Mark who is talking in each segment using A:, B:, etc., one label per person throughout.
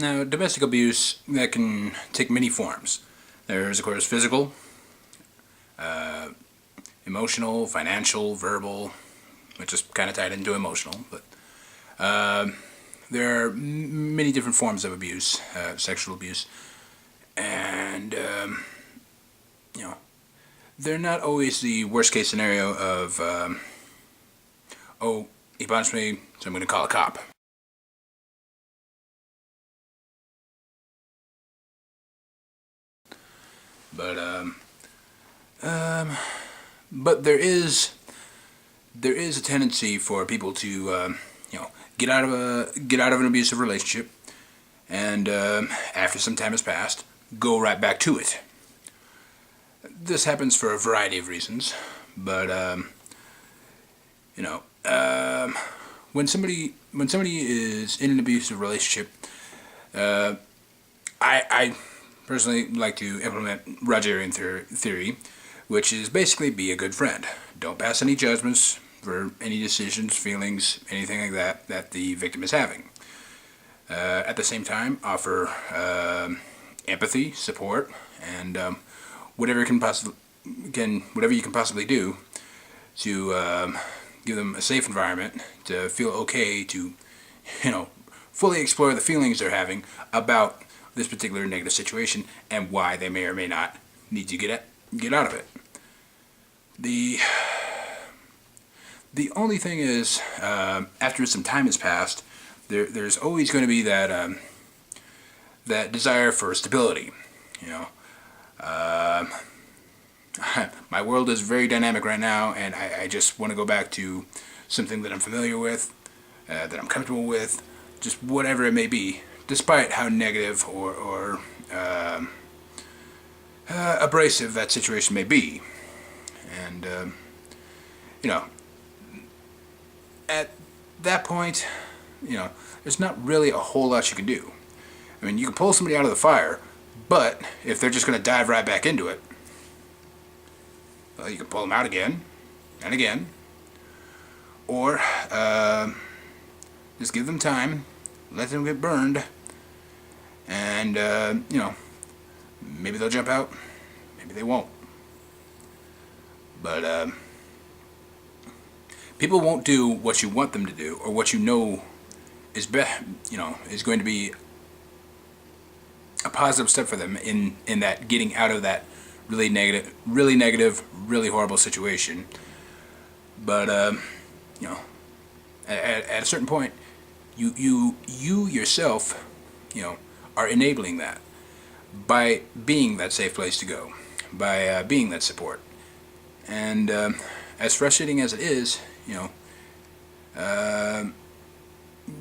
A: Now, domestic abuse, that can take many forms. There's, of course, physical, emotional, financial, verbal, which is kind of tied into emotional, but there are many different forms of abuse, sexual abuse, and you know, they're not always the worst case scenario of, oh, he punched me, so I'm going to call a cop. But but there is a tendency for people to get out of an abusive relationship, and after some time has passed, go right back to it. This happens for a variety of reasons, but you know, when somebody is in an abusive relationship, I personally like to implement Rogerian theory, which is basically be a good friend. Don't pass any judgments for any decisions, feelings, anything like that that the victim is having. At the same time, offer empathy, support, and whatever you can possibly do to give them a safe environment to feel okay to, fully explore the feelings they're having about this particular negative situation and why they may or may not need to get out of it. The only thing is, after some time has passed, there's always going to be that that desire for stability. My world is very dynamic right now, and I just want to go back to something that I'm familiar with, that I'm comfortable with, just whatever it may be, despite how negative or abrasive that situation may be. And, at that point, there's not really a whole lot you can do. I mean, you can pull somebody out of the fire, but if they're just going to dive right back into it, well, you can pull them out again and again, or just give them time, let them get burned, and maybe they'll jump out, maybe they won't. But people won't do what you want them to do, or what is is going to be a positive step for them in that getting out of that really negative, really horrible situation. But at a certain point, you yourself, are enabling that by being that safe place to go, by being that support. And as frustrating as it is,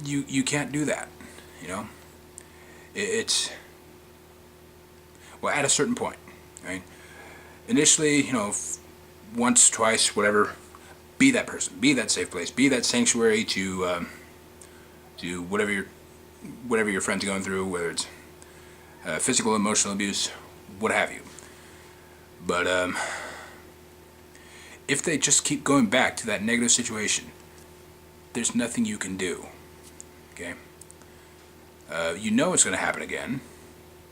A: you can't do that. It's well, at a certain point, right? Initially, once, twice, whatever, be that person, be that safe place, be that sanctuary to whatever your friend's going through, whether it's physical, emotional abuse, what have you. But if they just keep going back to that negative situation, there's nothing you can do. Okay? It's going to happen again.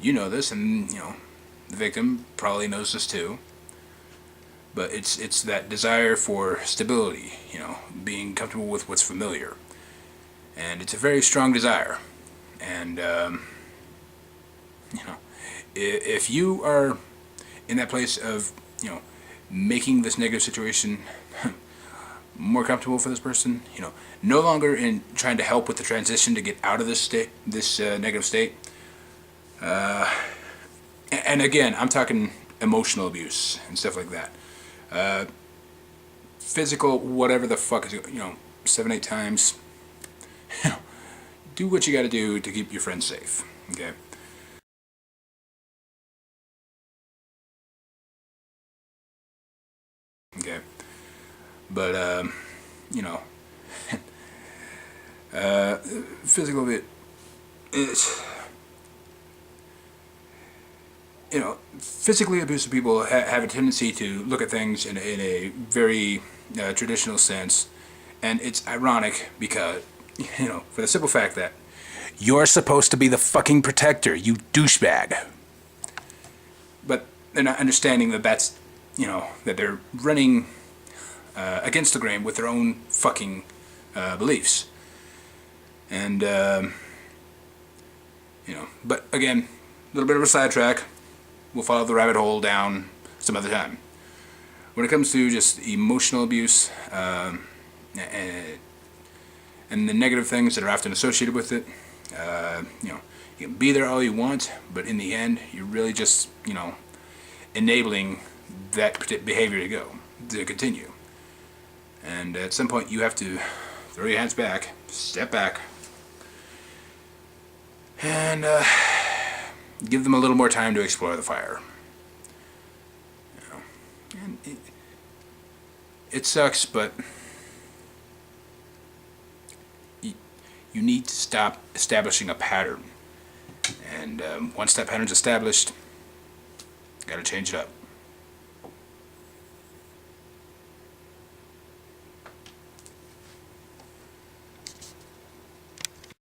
A: You know this, and the victim probably knows this too. But it's that desire for stability, being comfortable with what's familiar, and it's a very strong desire. And if you are in that place of making this negative situation more comfortable for this person, no longer in trying to help with the transition to get out of this negative state. And again, I'm talking emotional abuse and stuff like that. Physical, whatever the fuck is, 7, 8 times. Do what you got to do to keep your friends safe. Okay. Okay. But physical bit is, physically abusive people have a tendency to look at things in a very traditional sense, and it's ironic because, for the simple fact that You're supposed to be the fucking protector, you douchebag. But they're not understanding that that's, that they're running against the grain with their own fucking beliefs. And, but again, a little bit of a sidetrack. We'll follow the rabbit hole down some other time. When it comes to just emotional abuse and the negative things that are often associated with it, you can be there all you want, but in the end, you're really just, enabling that behavior to continue. And at some point, you have to throw your hands back, step back, and give them a little more time to explore the fire. And it sucks, but you need to stop establishing a pattern. And once that pattern's established, you gotta change it up.